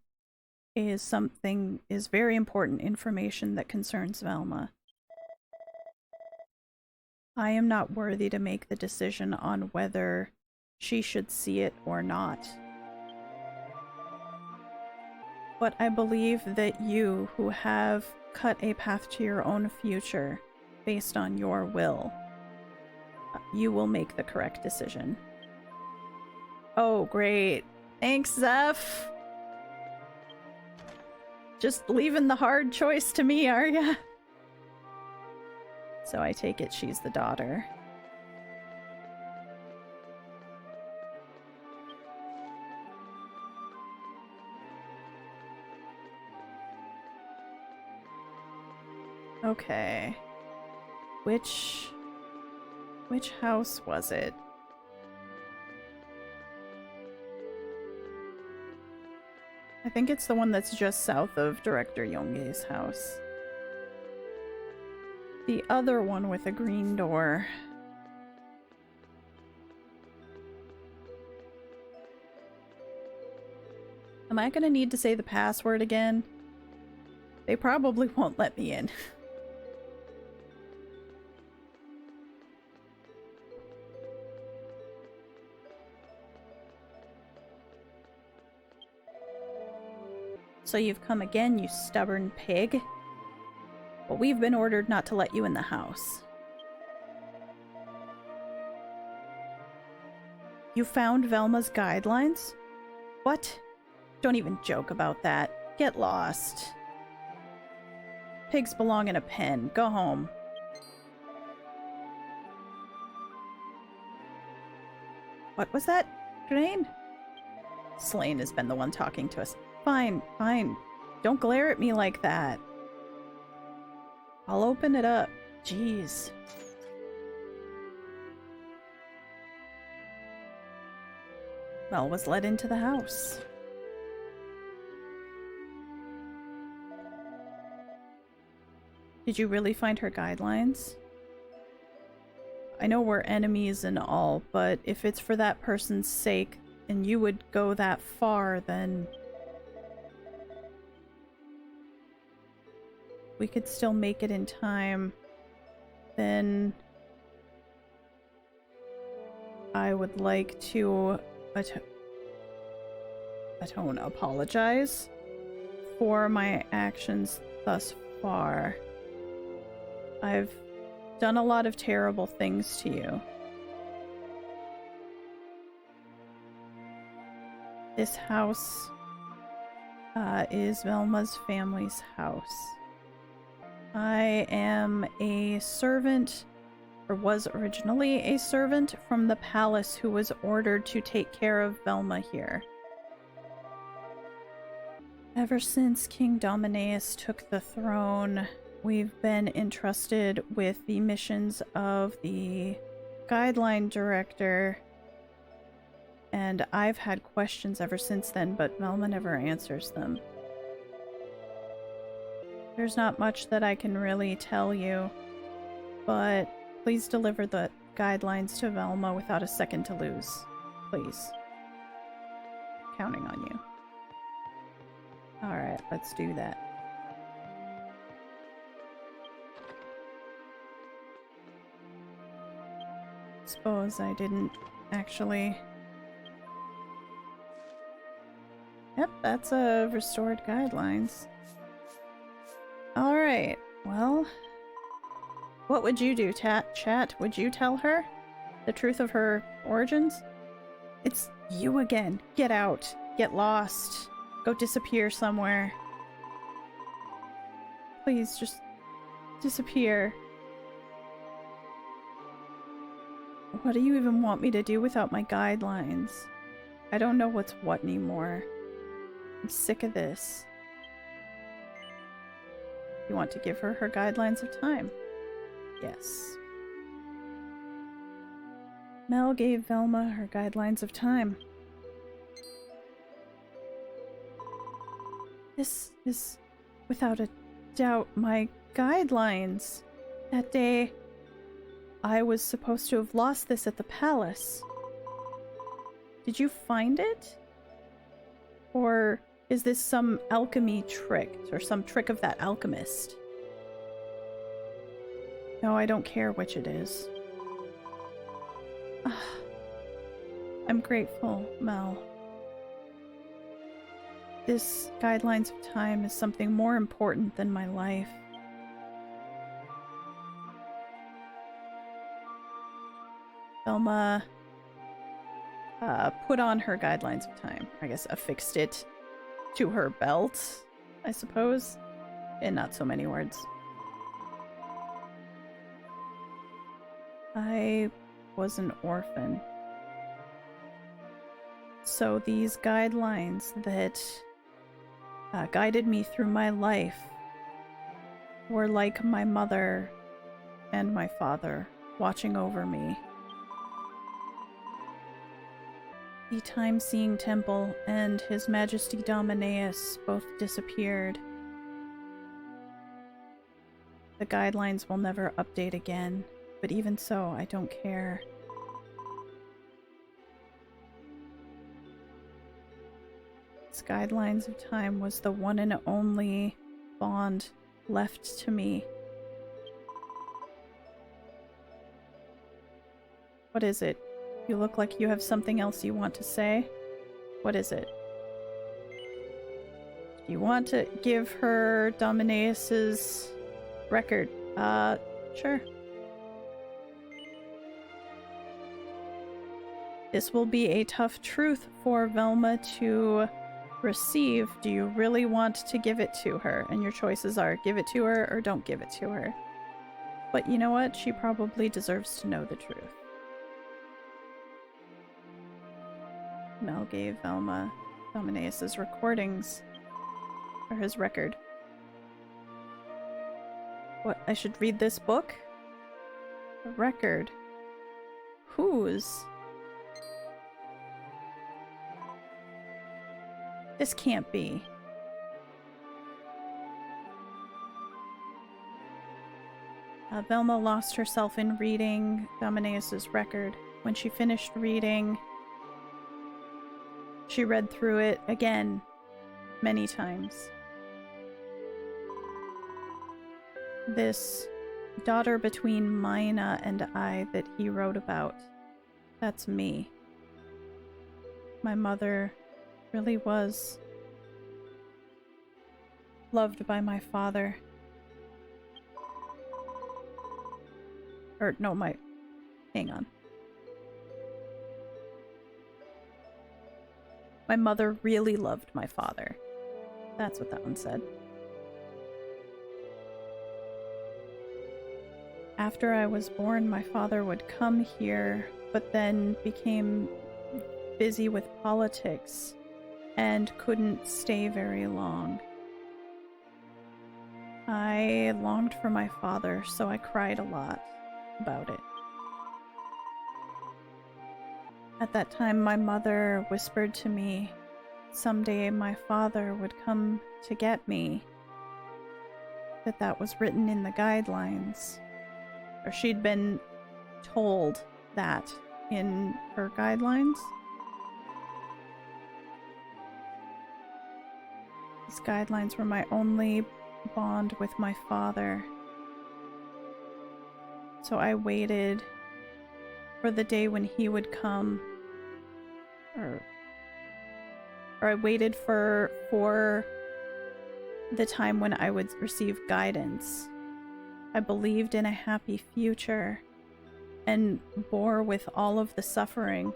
is very important information that concerns Velma. I am not worthy to make the decision on whether she should see it or not. But I believe that you, who have cut a path to your own future based on your will, you will make the correct decision. Oh, great. Thanks, Zeph. Just leaving the hard choice to me, are ya? So I take it she's the daughter. Okay. Which house was it? I think it's the one that's just south of Director Yonge's house. The other one with a green door. Am I gonna need to say the password again? They probably won't let me in. So you've come again, you stubborn pig? Well, we've been ordered not to let you in the house. You found Velma's guidelines? What? Don't even joke about that. Get lost. Pigs belong in a pen. Go home. What was that, Drain? Slane has been the one talking to us. Fine, fine. Don't glare at me like that. I'll open it up. Jeez. Vel was let into the house. Did you really find her guidelines? I know we're enemies and all, but if it's for that person's sake and you would go that far, then we could still make it in time. Then I would like to apologize for my actions thus far. I've done a lot of terrible things to you. This house is Velma's family's house. I am a servant, or was originally a servant, from the palace who was ordered to take care of Velma here. Ever since King Domineus took the throne, we've been entrusted with the missions of the guideline director, and I've had questions ever since then, but Velma never answers them. There's not much that I can really tell you, but please deliver the guidelines to Velma without a second to lose. Please. Counting on you. Alright, let's do that. Suppose I didn't actually... Yep, that's a restored guidelines. Alright, well... What would you do, chat? Would you tell her the truth of her origins? It's you again. Get out. Get lost. Go disappear somewhere. Please, just disappear. What do you even want me to do without my guidelines? I don't know what's what anymore. I'm sick of this. You want to give her her guidelines of time? Yes. Mel gave Velma her guidelines of time. This is, without a doubt, my guidelines. That day, I was supposed to have lost this at the palace. Did you find it? Or is this some alchemy trick, or some trick of that alchemist? No, I don't care which it is. I'm grateful, Mel. This guidelines of time is something more important than my life. Velma put on her guidelines of time. I guess affixed it to her belt, I suppose, in not so many words. I was an orphan. So these guidelines that guided me through my life were like my mother and my father watching over me. The time-seeing temple and His Majesty Dominaeus both disappeared. The guidelines will never update again, but even so, I don't care. This guidelines of time was the one and only bond left to me. What is it? You look like you have something else you want to say. What is it? You want to give her Dominaeus's record? Sure. This will be a tough truth for Velma to receive. Do you really want to give it to her? And your choices are give it to her or don't give it to her. But you know what? She probably deserves to know the truth. Mel gave Velma Dominaeus's recordings, or his record. What, I should read this book? A record? Whose? This can't be. Velma lost herself in reading Dominaeus's record. When she finished reading, she read through it again, many times. This daughter between Mina and I that he wrote about, that's me. My mother really was loved by my father. Or, no, hang on. My mother really loved my father. That's what that one said. After I was born, my father would come here, but then became busy with politics and couldn't stay very long. I longed for my father, so I cried a lot about it. At that time, my mother whispered to me someday my father would come to get me. That was written in the guidelines. Or she'd been told that in her guidelines. These guidelines were my only bond with my father. So I waited for the day when he would come. Or I waited for the time when I would receive guidance. I believed in a happy future and bore with all of the suffering.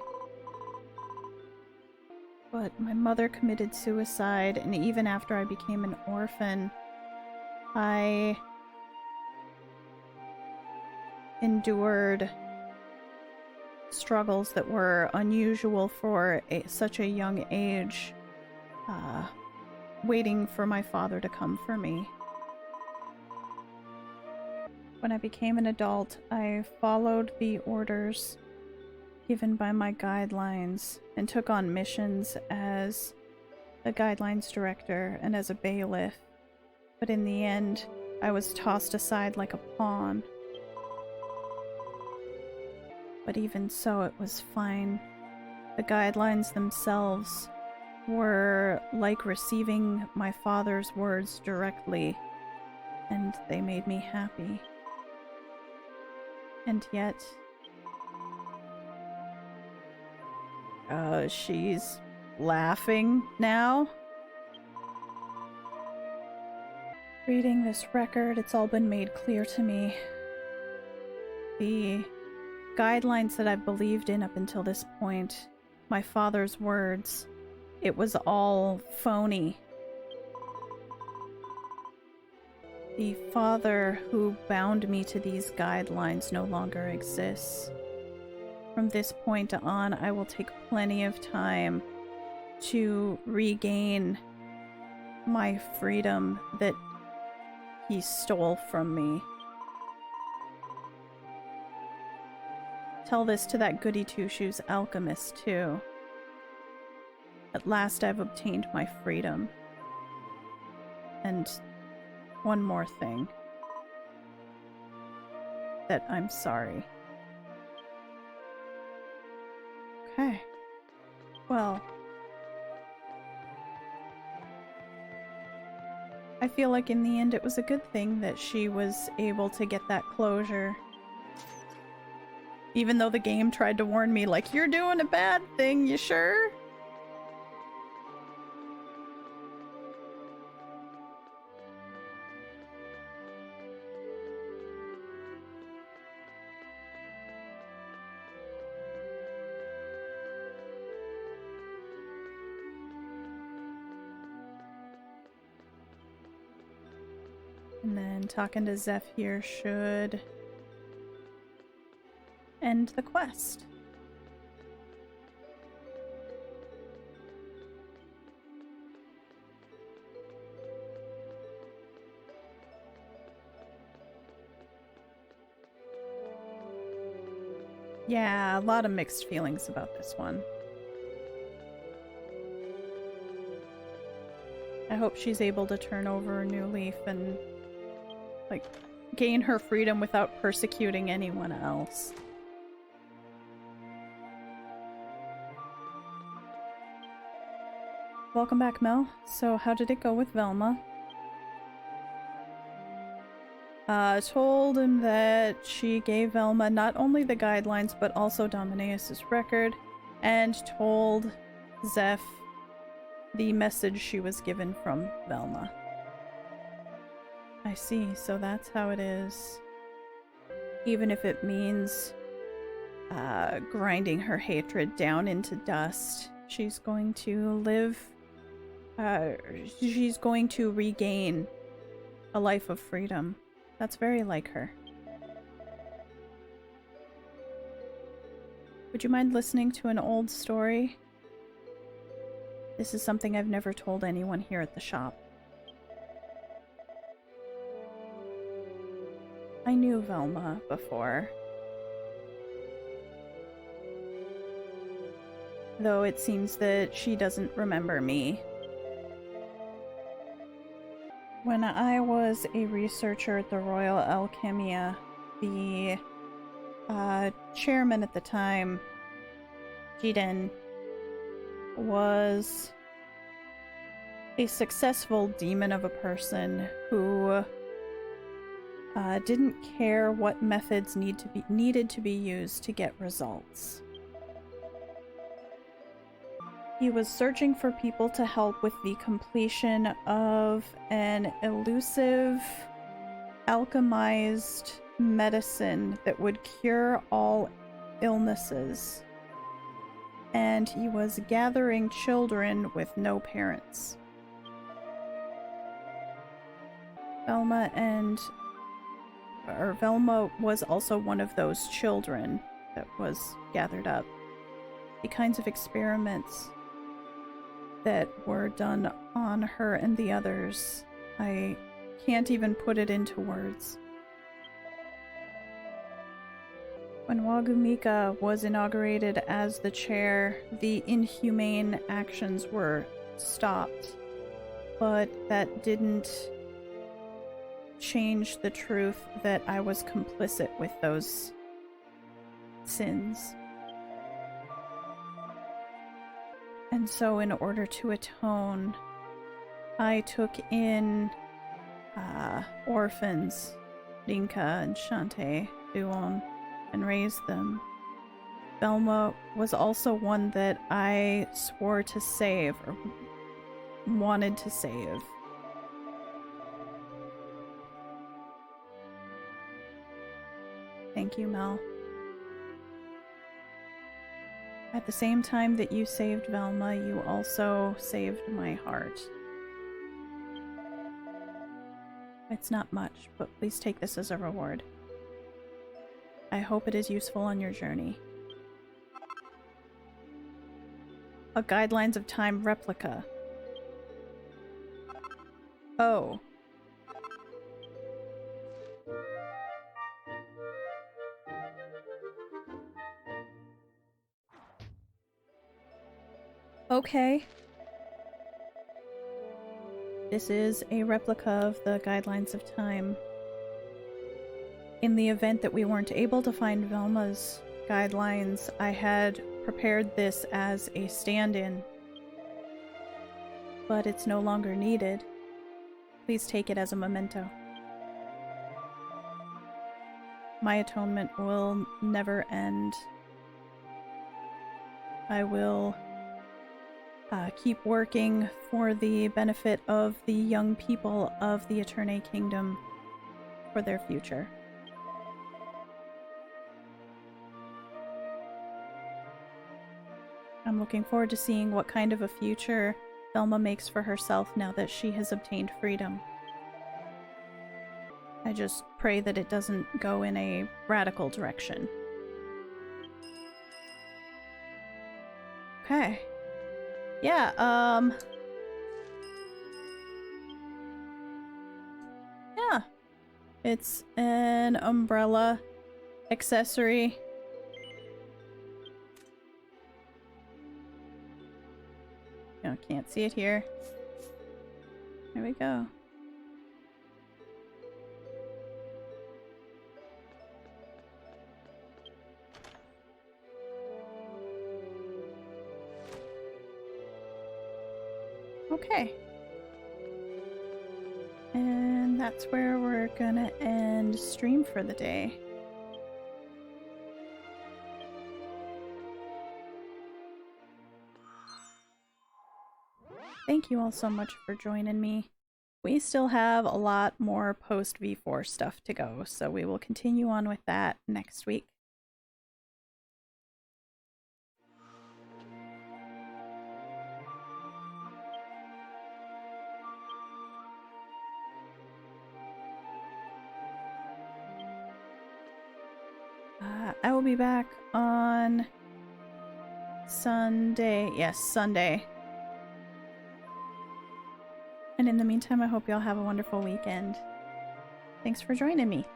But my mother committed suicide, and even after I became an orphan, I endured struggles that were unusual for such a young age, waiting for my father to come for me. When I became an adult, I followed the orders given by my guidelines and took on missions as a guidelines director and as a bailiff. But in the end, I was tossed aside like a pawn. But even so, it was fine. The guidelines themselves were like receiving my father's words directly, and they made me happy. And yet, she's laughing now. Reading this record, it's all been made clear to me. The guidelines that I've believed in up until this point, my father's words, it was all phony. The father who bound me to these guidelines no longer exists. From this point on, I will take plenty of time to regain my freedom that he stole from me. Tell this to that goody two-shoes alchemist, too. At last I've obtained my freedom. And one more thing. That I'm sorry. Okay. Well, I feel like in the end it was a good thing that she was able to get that closure. Even though the game tried to warn me, like, you're doing a bad thing, you sure? And then talking to Zeph here should end the quest. Yeah, a lot of mixed feelings about this one. I hope she's able to turn over a new leaf and, like, gain her freedom without persecuting anyone else. Welcome back, Mel. So, how did it go with Velma? Told him that she gave Velma not only the guidelines, but also Domineus' record, and told Zeph the message she was given from Velma. I see, so that's how it is. Even if it means grinding her hatred down into dust, she's going to live, she's going to regain a life of freedom. That's very like her. Would you mind listening to an old story? This is something I've never told anyone here at the shop. I knew Velma before. though it seems that she doesn't remember me. When I was a researcher at the Royal Alchemia, the chairman at the time, Jiden, was a successful demon of a person who didn't care what methods needed to be used to get results. He was searching for people to help with the completion of an elusive, alchemized medicine that would cure all illnesses. And he was gathering children with no parents. Velma was also one of those children that was gathered up. The kinds of experiments that were done on her and the others, I can't even put it into words. When Wagumika was inaugurated as the chair, the inhumane actions were stopped, but that didn't change the truth that I was complicit with those sins. And so in order to atone, I took in orphans, Rinka and Shante, Duon, and raised them. Velma was also one that I swore to save, or wanted to save. Thank you, Mel. At the same time that you saved Velma, you also saved my heart. It's not much, but please take this as a reward. I hope it is useful on your journey. A Guidelines of Time replica. Oh. Okay. This is a replica of the Guidelines of Time. In the event that we weren't able to find Velma's guidelines, I had prepared this as a stand-in. But it's no longer needed. Please take it as a memento. My atonement will never end. I will keep working for the benefit of the young people of the Eterne Kingdom for their future. I'm looking forward to seeing what kind of a future Velma makes for herself now that she has obtained freedom. I just pray that it doesn't go in a radical direction. Okay. Yeah, yeah. It's an umbrella accessory. No, can't see it here. There we go. Okay. And that's where we're gonna end stream for the day. Thank you all so much for joining me. We still have a lot more post V4 stuff to go, so we will continue on with that next week. I will be back on Sunday. Yes, Sunday. And in the meantime, I hope y'all have a wonderful weekend. Thanks for joining me.